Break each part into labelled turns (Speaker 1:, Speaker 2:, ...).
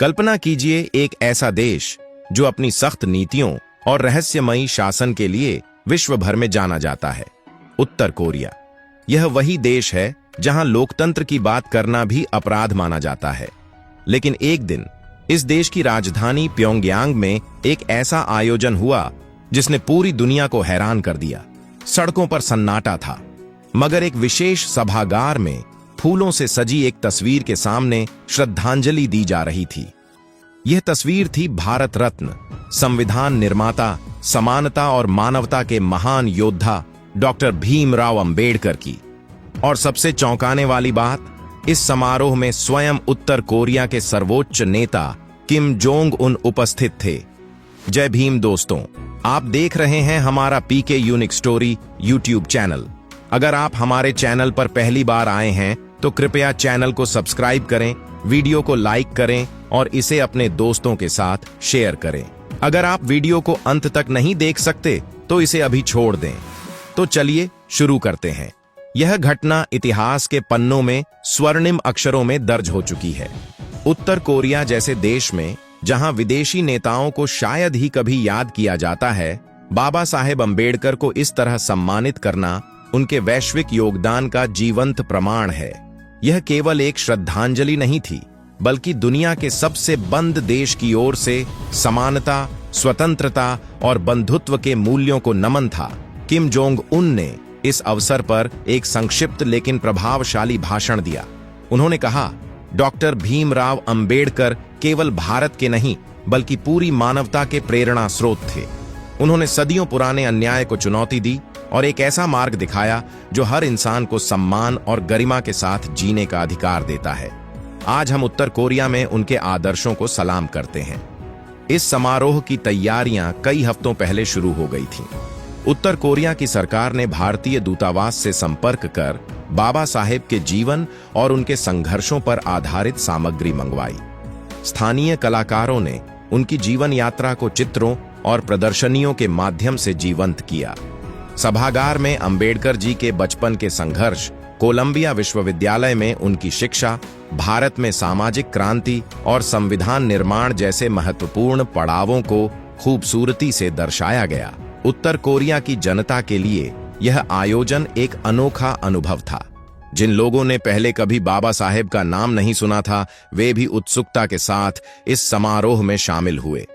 Speaker 1: कल्पना कीजिए एक ऐसा देश जो अपनी सख्त नीतियों और रहस्यमयी शासन के लिए विश्व भर में जाना जाता है। उत्तर कोरिया। यह वही देश है जहां लोकतंत्र की बात करना भी अपराध माना जाता है। लेकिन एक दिन इस देश की राजधानी प्योंगयांग में एक ऐसा आयोजन हुआ जिसने पूरी दुनिया को हैरान कर दिया। सड़कों पर सन्नाटा था, मगर एक विशेष सभागार में फूलों से सजी एक तस्वीर के सामने श्रद्धांजलि दी जा रही थी। यह तस्वीर थी भारत रत्न, संविधान निर्माता, समानता और मानवता के महान योद्धा डॉक्टर भीमराव अंबेडकर की। और सबसे चौंकाने वाली बात, इस समारोह में स्वयं उत्तर कोरिया के सर्वोच्च नेता किम जोंग उन उपस्थित थे। जय भीम दोस्तों, आप देख रहे हैं हमारा पीके यूनिक स्टोरी यूट्यूब चैनल। अगर आप हमारे चैनल पर पहली बार आए हैं तो कृपया चैनल को सब्सक्राइब करें, वीडियो को लाइक करें और इसे अपने दोस्तों के साथ शेयर करें। अगर आप वीडियो को अंत तक नहीं देख सकते तो इसे अभी छोड़ दें। तो चलिए शुरू करते हैं। यह घटना इतिहास के पन्नों में स्वर्णिम अक्षरों में दर्ज हो चुकी है। उत्तर कोरिया जैसे देश में जहां विदेशी नेताओं को शायद ही कभी याद किया जाता है, बाबा साहेब अंबेडकर को इस तरह सम्मानित करना उनके वैश्विक योगदान का जीवंत प्रमाण है। यह केवल एक श्रद्धांजलि नहीं थी, बल्कि दुनिया के सबसे बंद देश की ओर से समानता, स्वतंत्रता और बंधुत्व के मूल्यों को नमन था। किम जोंग उन ने इस अवसर पर एक संक्षिप्त लेकिन प्रभावशाली भाषण दिया। उन्होंने कहा, डॉक्टर भीमराव अंबेडकर केवल भारत के नहीं बल्कि पूरी मानवता के प्रेरणा स्रोत थे। उन्होंने सदियों पुराने अन्याय को चुनौती दी और एक ऐसा मार्ग दिखाया जो हर इंसान को सम्मान और गरिमा के साथ जीने का अधिकार देता है। आज हम उत्तर कोरिया में उनके आदर्शों को सलाम करते हैं। इस समारोह की तैयारियां कई हफ्तों पहले शुरू हो गई थीं। उत्तर कोरिया की सरकार ने भारतीय दूतावास से संपर्क कर बाबा साहेब के जीवन और उनके संघर्षों पर आधारित सामग्री मंगवाई। स्थानीय कलाकारों ने उनकी जीवन यात्रा को चित्रों और प्रदर्शनियों के माध्यम से जीवंत किया। सभागार में अंबेडकर जी के बचपन के संघर्ष, कोलंबिया विश्वविद्यालय में उनकी शिक्षा, भारत में सामाजिक क्रांति और संविधान निर्माण जैसे महत्वपूर्ण पड़ावों को खूबसूरती से दर्शाया गया। उत्तर कोरिया की जनता के लिए यह आयोजन एक अनोखा अनुभव था। जिन लोगों ने पहले कभी बाबा साहेब का नाम नहीं सुना था, वे भी उत्सुकता के साथ इस समारोह में शामिल हुए।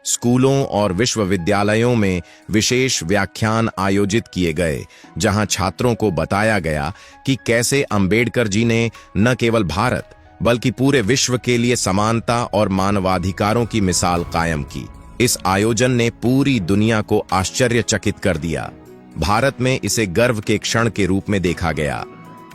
Speaker 1: स्कूलों और विश्वविद्यालयों में विशेष व्याख्यान आयोजित किए गए, जहां छात्रों को बताया गया कि कैसे अंबेडकर जी ने न केवल भारत बल्कि पूरे विश्व के लिए समानता और मानवाधिकारों की मिसाल कायम की। इस आयोजन ने पूरी दुनिया को आश्चर्यचकित कर दिया। भारत में इसे गर्व के क्षण के रूप में देखा गया।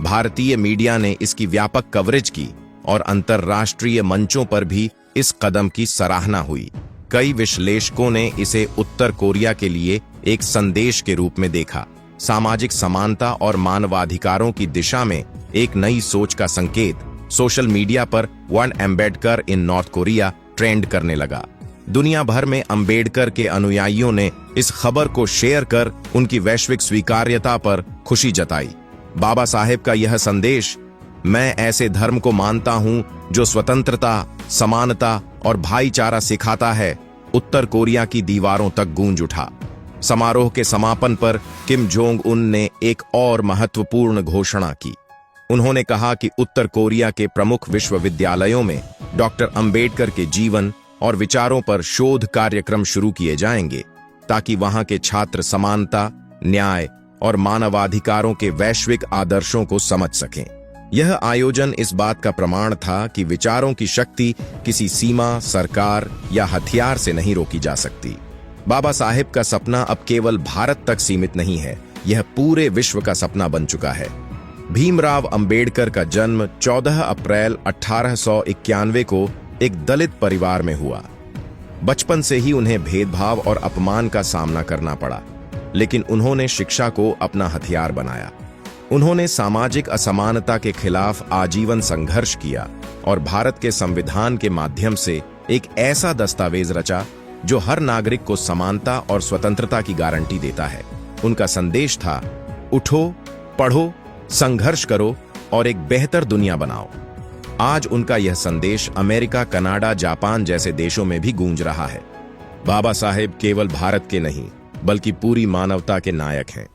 Speaker 1: भारतीय मीडिया ने इसकी व्यापक कवरेज की और अंतर्राष्ट्रीय मंचों पर भी इस कदम की सराहना हुई। कई विश्लेषकों ने इसे उत्तर कोरिया के लिए एक संदेश के रूप में देखा। सामाजिक समानता और मानवाधिकारों की दिशा में एक नई सोच का संकेत। सोशल मीडिया पर वन अंबेडकर इन नॉर्थ कोरिया ट्रेंड करने लगा। दुनिया भर में अंबेडकर के अनुयायियों ने इस खबर को शेयर कर उनकी वैश्विक स्वीकार्यता पर खुशी जताई। बाबा साहेब का यह संदेश, मैं ऐसे धर्म को मानता हूं जो स्वतंत्रता, समानता और भाईचारा सिखाता है, उत्तर कोरिया की दीवारों तक गूंज उठा। समारोह के समापन पर किम जोंग उन ने एक और महत्वपूर्ण घोषणा की। उन्होंने कहा कि उत्तर कोरिया के प्रमुख विश्वविद्यालयों में डॉक्टर अंबेडकर के जीवन और विचारों पर शोध कार्यक्रम शुरू किए जाएंगे, ताकि वहां के छात्र समानता, न्याय और मानवाधिकारों के वैश्विक आदर्शों को समझ सकें। यह आयोजन इस बात का प्रमाण था कि विचारों की शक्ति किसी सीमा, सरकार या हथियार से नहीं रोकी जा सकती। बाबा साहेब का सपना अब केवल भारत तक सीमित नहीं है, यह पूरे विश्व का सपना बन चुका है। भीमराव अंबेडकर का जन्म 14 अप्रैल 1891 को एक दलित परिवार में हुआ। बचपन से ही उन्हें भेदभाव और अपमान का सामना करना पड़ा, लेकिन उन्होंने शिक्षा को अपना हथियार बनाया। उन्होंने सामाजिक असमानता के खिलाफ आजीवन संघर्ष किया और भारत के संविधान के माध्यम से एक ऐसा दस्तावेज रचा जो हर नागरिक को समानता और स्वतंत्रता की गारंटी देता है। उनका संदेश था, उठो, पढ़ो, संघर्ष करो और एक बेहतर दुनिया बनाओ। आज उनका यह संदेश अमेरिका, कनाडा, जापान जैसे देशों में भी गूंज रहा है। बाबा साहेब केवल भारत के नहीं, बल्कि पूरी मानवता के नायक हैं।